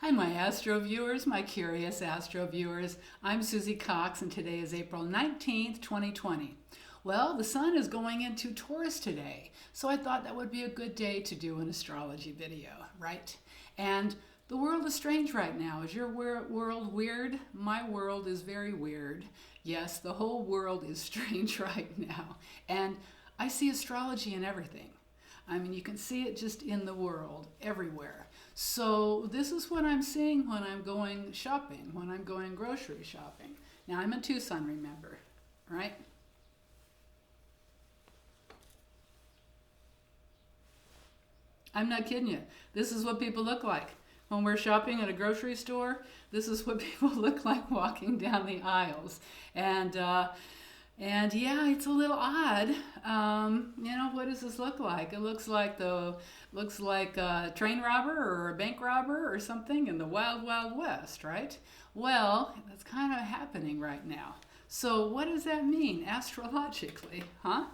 Hi, my Astro viewers, my Curious Astro viewers. I'm Susie Cox, and today is April 19th, 2020. Well, the sun is going into Taurus today, so I thought that would be a good day to do an astrology video, right? And the world is strange right now. Is your world weird? My world is very weird. Yes, the whole world is strange right now. And I see astrology in everything. I mean, you can see it just in the world, everywhere. So this is what I'm seeing when I'm going shopping, when I'm going grocery shopping. Now, I'm in Tucson, remember, right? I'm not kidding you. This is what people look like. When we're shopping at a grocery store, this is what people look like walking down the aisles. And yeah, it's a little odd. What does this look like? It looks like a train robber or a bank robber or something in the wild, wild west, right? Well, that's kind of happening right now. So what does that mean astrologically, huh?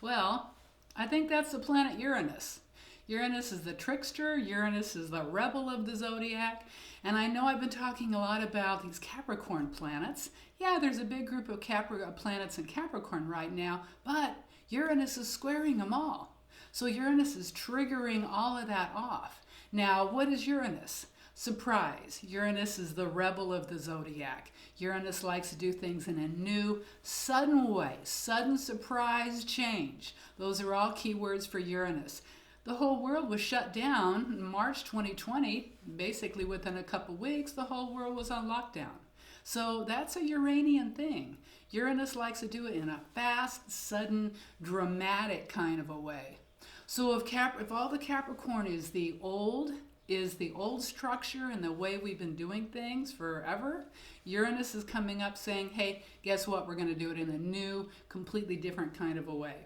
Well, I think that's the planet Uranus. Uranus is the trickster. Uranus is the rebel of the zodiac. And I know I've been talking a lot about these Capricorn planets. Yeah, there's a big group of planets in Capricorn right now, but Uranus is squaring them all. So Uranus is triggering all of that off. Now, what is Uranus? Surprise. Uranus is the rebel of the zodiac. Uranus likes to do things in a new, sudden way, sudden surprise change. Those are all keywords for Uranus. The whole world was shut down in March 2020. Basically, within a couple weeks, the whole world was on lockdown. So that's a Uranian thing. Uranus likes to do it in a fast, sudden, dramatic kind of a way. So if all the Capricorn is the old structure and the way we've been doing things forever, Uranus is coming up saying, hey, guess what? We're going to do it in a new, completely different kind of a way.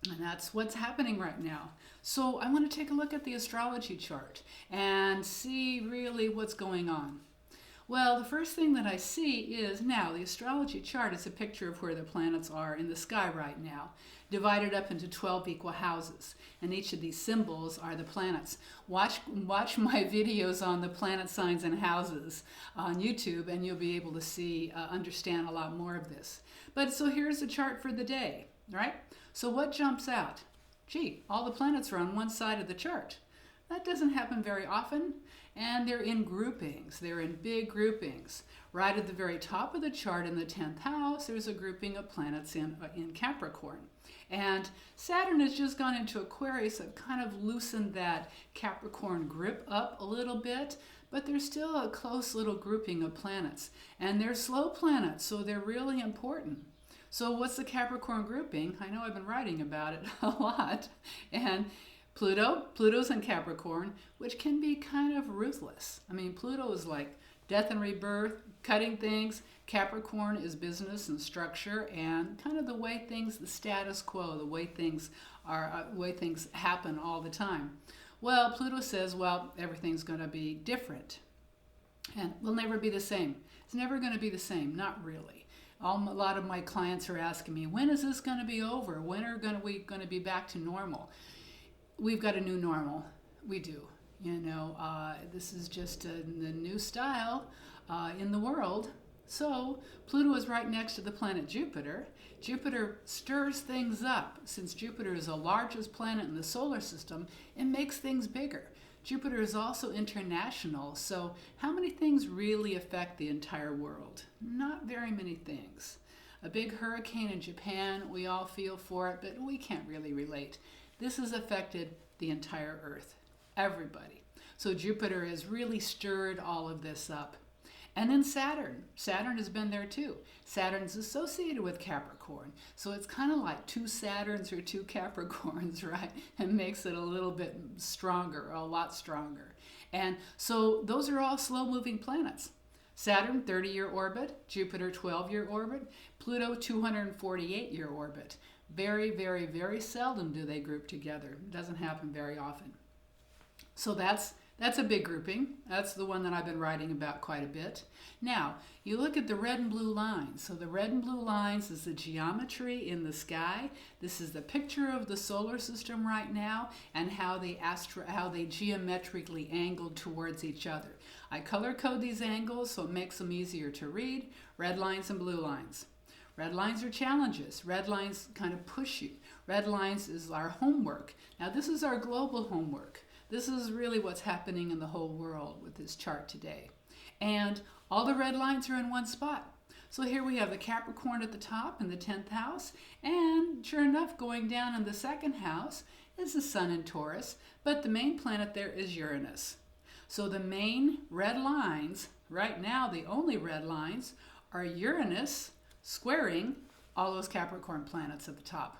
And that's what's happening right now. So I want to take a look at the astrology chart and see really what's going on. Well, the first thing that I see is now the astrology chart is a picture of where the planets are in the sky right now, divided up into 12 equal houses. And each of these symbols are the planets. Watch my videos on the planet signs and houses on YouTube, and you'll be able to see, understand a lot more of this. But so here's the chart for the day, right? So what jumps out? Gee, all the planets are on one side of the chart. That doesn't happen very often, and they're in groupings. They're in big groupings. Right at the very top of the chart in the 10th house, there's a grouping of planets in Capricorn. And Saturn has just gone into Aquarius and kind of loosened that Capricorn grip up a little bit, but there's still a close little grouping of planets. And they're slow planets, so they're really important. So what's the grouping? I know I've been writing about it a lot. And Pluto's in Capricorn, which can be kind of ruthless. I mean, Pluto is like death and rebirth, cutting things. Capricorn is business and structure and kind of the way things, the status quo, the way things happen all the time. Well, Pluto says, well, everything's going to be different and will never be the same. It's never going to be the same, not really. A lot of my clients are asking me, when is this going to be over? When are we going to be back to normal? We've got a new normal. We do. This is just the new style in the world. So Pluto is right next to the planet Jupiter. Jupiter stirs things up. Since Jupiter is the largest planet in the solar system, it makes things bigger. Jupiter is also international, so how many things really affect the entire world? Not very many things. A big hurricane in Japan, we all feel for it, but we can't really relate. This has affected the entire Earth, everybody. So Jupiter has really stirred all of this up. And then Saturn. Saturn has been there too. Saturn's associated with Capricorn. So it's kind of like two Saturns or two Capricorns, right? And makes it a little bit stronger, a lot stronger. And so those are all slow-moving planets. Saturn, 30-year orbit. Jupiter, 12-year orbit. Pluto, 248-year orbit. Very, very, very seldom do they group together. It doesn't happen very often. So that's That's a big grouping. That's the one that I've been writing about quite a bit. Now, you look at the red and blue lines. So the red and blue lines is the geometry in the sky. This is the picture of the solar system right now and how they geometrically angled towards each other. I color code these angles so it makes them easier to read. Red lines and blue lines. Red lines are challenges. Red lines kind of push you. Red lines is our homework. Now this is our global homework. This is really what's happening in the whole world with this chart today. And all the red lines are in one spot. So here we have the Capricorn at the top in the 10th house. And sure enough, going down in the 2nd house is the Sun in Taurus. But the main planet there is Uranus. So the main red lines, right now the only red lines, are Uranus squaring all those Capricorn planets at the top.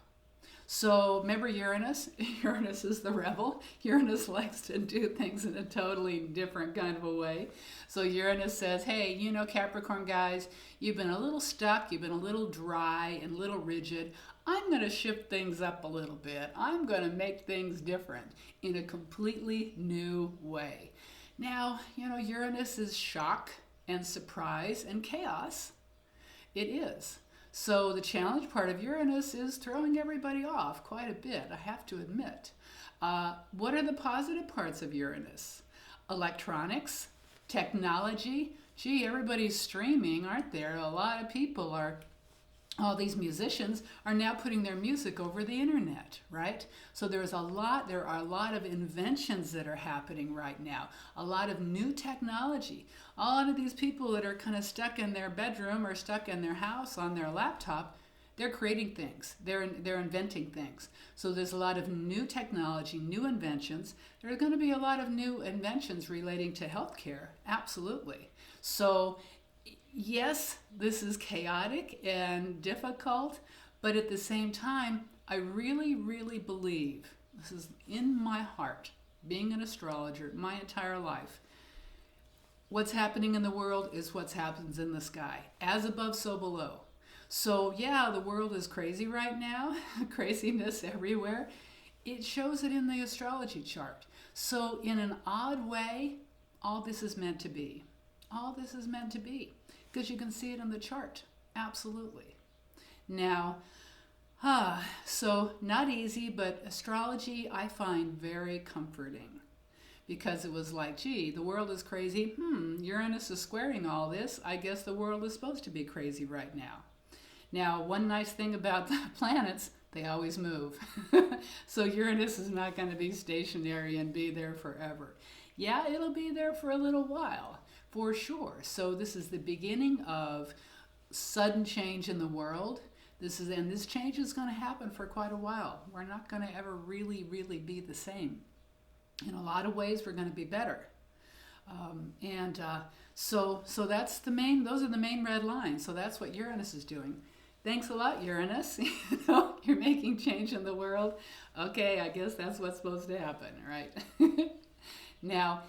So remember Uranus? Uranus is the rebel. Uranus likes to do things in a totally different kind of a way. So Uranus says, hey, you know, Capricorn guys, you've been a little stuck, you've been a little dry and a little rigid. I'm going to shift things up a little bit. I'm going to make things different in a completely new way. Now, you know, Uranus is shock and surprise and chaos. It is. So the challenge part of Uranus is throwing everybody off quite a bit, I have to admit. What are the positive parts of Uranus? Electronics, technology. Gee, everybody's streaming, aren't there? A lot of people all these musicians are now putting their music over the internet, right? So there are a lot of inventions that are happening right now, a lot of new technology. A lot of these people that are kind of stuck in their bedroom or stuck in their house on their laptop, they're creating things, they're inventing things. So there's a lot of new technology, new inventions. There's going to be a lot of new inventions relating to healthcare, absolutely. So yes, this is chaotic and difficult, but at the same time, I really, really believe, this is in my heart, being an astrologer my entire life, what's happening in the world is what happens in the sky. As above, so below. So yeah, the world is crazy right now, craziness everywhere. It shows it in the astrology chart. So in an odd way, all this is meant to be. All this is meant to be. Because you can see it in the chart. Absolutely. Now, so not easy, but astrology I find very comforting. Because it was like, gee, the world is crazy. Uranus is squaring all this. I guess the world is supposed to be crazy right now. Now, one nice thing about the planets, they always move. So Uranus is not going to be stationary and be there forever. Yeah, it'll be there for a little while. For sure. So this is the beginning of sudden change in the world. And this change is going to happen for quite a while. We're not going to ever really, really be the same. In a lot of ways, we're going to be better. So that's those are the main red lines. So that's what Uranus is doing. Thanks a lot, Uranus. You're making change in the world. Okay, I guess that's what's supposed to happen, right? Now,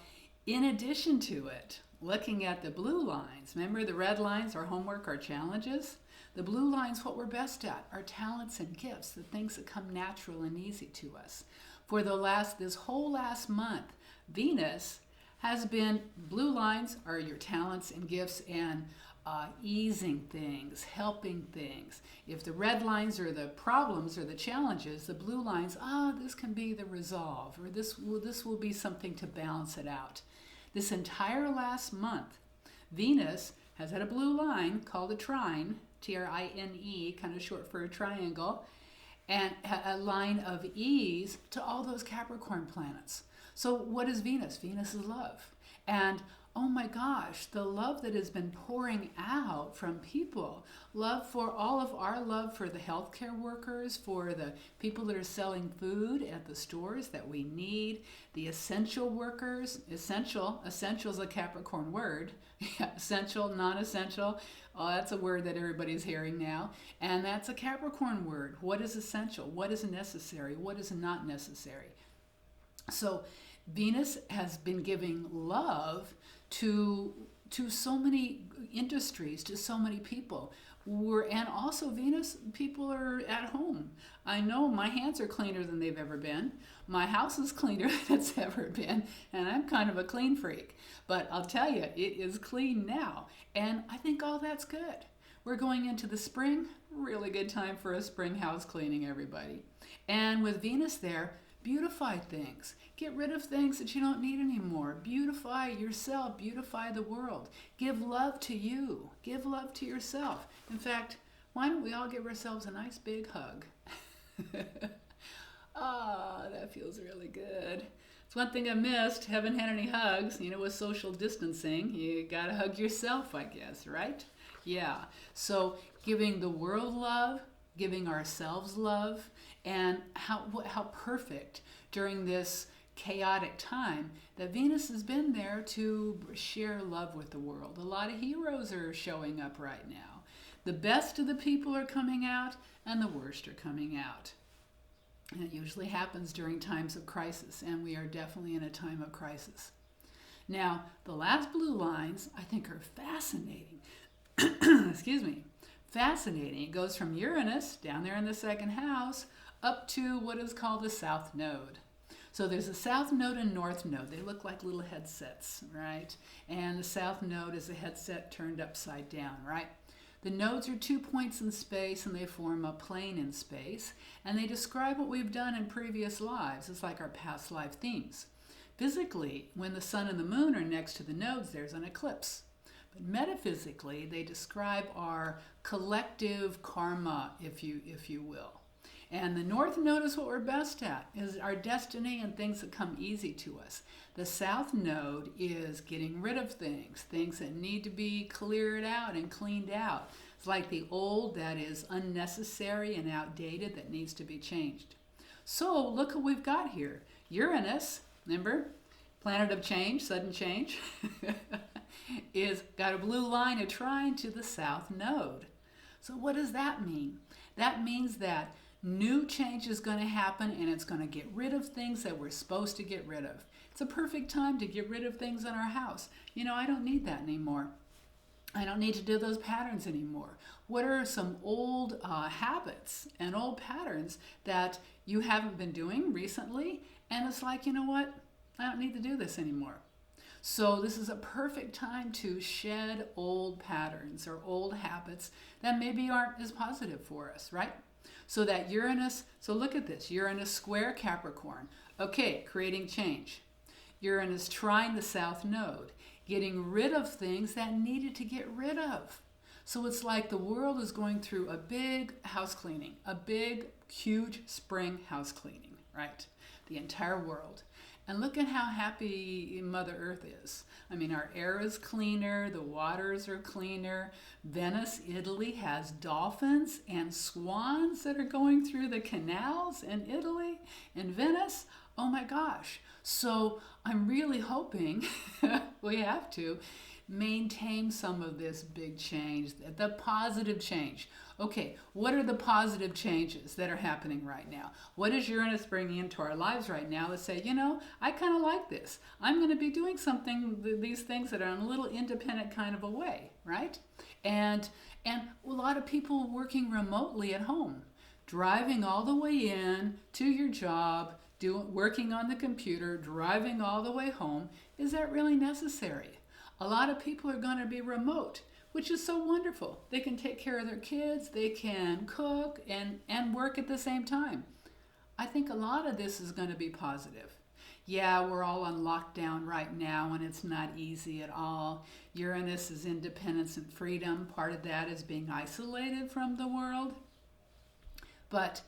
in addition to it, looking at the blue lines, remember the red lines are homework, our challenges? The blue lines, what we're best at, our talents and gifts, the things that come natural and easy to us. For this whole last month, Venus has been, blue lines are your talents and gifts and easing things, helping things. If the red lines are the problems or the challenges, the blue lines, this can be the resolve, or this will be something to balance it out. This entire last month, Venus has had a blue line called a trine, T-R-I-N-E, kind of short for a triangle, and a line of ease to all those Capricorn planets. So what is Venus? Venus is love. And oh my gosh, the love that has been pouring out from people, love for the healthcare workers, for the people that are selling food at the stores that we need, the essential workers, essential is a Capricorn word, essential, non-essential, that's a word that everybody's hearing now, and that's a Capricorn word. What is essential? What is necessary? What is not necessary? So Venus has been giving love to so many industries, to so many people. And also Venus, people are at home. I know my hands are cleaner than they've ever been. My house is cleaner than it's ever been, and I'm kind of a clean freak. But I'll tell you, it is clean now, and I think all that's good. We're going into the spring, really good time for a spring house cleaning, everybody. And with Venus there, beautify things. Get rid of things that you don't need anymore. Beautify yourself. Beautify the world. Give love to you. Give love to yourself. In fact, why don't we all give ourselves a nice big hug? Ah, that feels really good. It's one thing I missed. Haven't had any hugs. With social distancing, you gotta hug yourself, I guess, right? Yeah. So giving the world love, giving ourselves love, and how perfect during this chaotic time that Venus has been there to share love with the world. A lot of heroes are showing up right now. The best of the people are coming out, and the worst are coming out. And it usually happens during times of crisis, and we are definitely in a time of crisis. Now, the last blue lines I think are fascinating. Excuse me. Fascinating. It goes from Uranus, down there in the second house, up to what is called the South Node. So there's a South Node and North Node. They look like little headsets, right? And the South Node is a headset turned upside down, right? The nodes are 2 points in space, and they form a plane in space, and they describe what we've done in previous lives. It's like our past life themes. Physically, when the sun and the moon are next to the nodes, there's an eclipse. But metaphysically, they describe our collective karma, if you will. And the North Node is what we're best at, is our destiny and things that come easy to us. The South Node is getting rid of things that need to be cleared out and cleaned out. It's like the old that is unnecessary and outdated that needs to be changed. So look what we've got here. Uranus, remember, planet of change, sudden change, is got a blue line of trine to the South Node. So what does that mean? That means that new change is going to happen, and it's going to get rid of things that we're supposed to get rid of. It's a perfect time to get rid of things in our house. I don't need that anymore. I don't need to do those patterns anymore. What are some old habits and old patterns that you haven't been doing recently? And it's like, you know what? I don't need to do this anymore. So this is a perfect time to shed old patterns or old habits that maybe aren't as positive for us, right? So that Uranus, so look at this, Uranus square Capricorn. Okay, creating change. Uranus trine the South Node, getting rid of things that needed to get rid of. So it's like the world is going through a big house cleaning, a big, huge spring house cleaning, right? The entire world. And look at how happy Mother Earth is. I mean, our air is cleaner, the waters are cleaner. Venice, Italy has dolphins and swans that are going through the canals in Italy and Venice. Oh my gosh. So I'm really hoping we have to maintain some of this big change, the positive change. Okay, what are the positive changes that are happening right now? What is Uranus bringing into our lives right now that say, I kind of like this. I'm going to be doing these things that are in a little independent kind of a way, right? And a lot of people working remotely at home, driving all the way in to your job, working on the computer, driving all the way home. Is that really necessary? A lot of people are going to be remote, which is so wonderful. They can take care of their kids, they can cook and work at the same time. I think a lot of this is going to be positive. Yeah, we're all on lockdown right now, and it's not easy at all. Uranus is independence and freedom. Part of that is being isolated from the world. But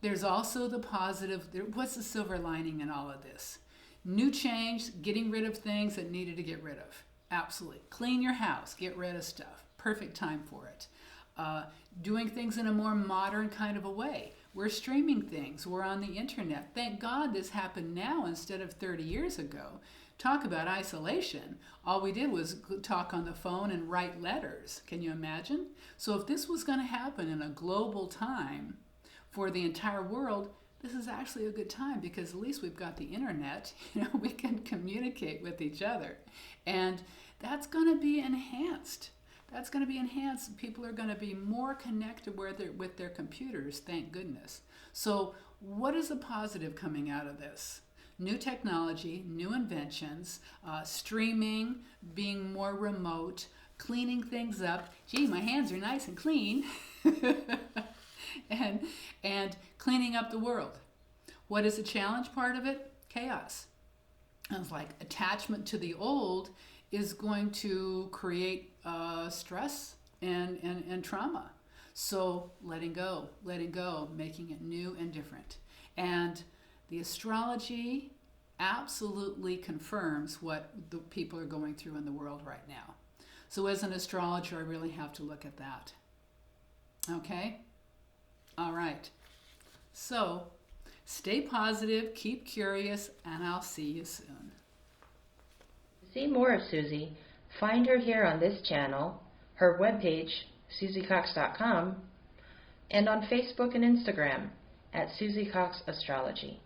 there's also the positive. What's the silver lining in all of this? New change, getting rid of things that needed to get rid of. Absolutely. Clean your house. Get rid of stuff. Perfect time for it. Doing things in a more modern kind of a way. We're streaming things. We're on the internet. Thank God this happened now instead of 30 years ago. Talk about isolation. All we did was talk on the phone and write letters. Can you imagine? So if this was going to happen in a global time for the entire world, this is actually a good time because at least we've got the internet. We can communicate with each other. And that's going to be enhanced. That's going to be enhanced. People are going to be more connected with their computers, thank goodness. So what is the positive coming out of this? New technology, new inventions, streaming, being more remote, cleaning things up. Gee, my hands are nice and clean. and cleaning up the world. What is the challenge part of it? Chaos. And it's like attachment to the old is going to create stress and trauma. So letting go, making it new and different. And the astrology absolutely confirms what the people are going through in the world right now. So as an astrologer, I really have to look at that. Okay? All right. So stay positive, keep curious, and I'll see you soon. To see more of Susie, find her here on this channel, her webpage, susiecox.com, and on Facebook and Instagram at Susie Cox Astrology.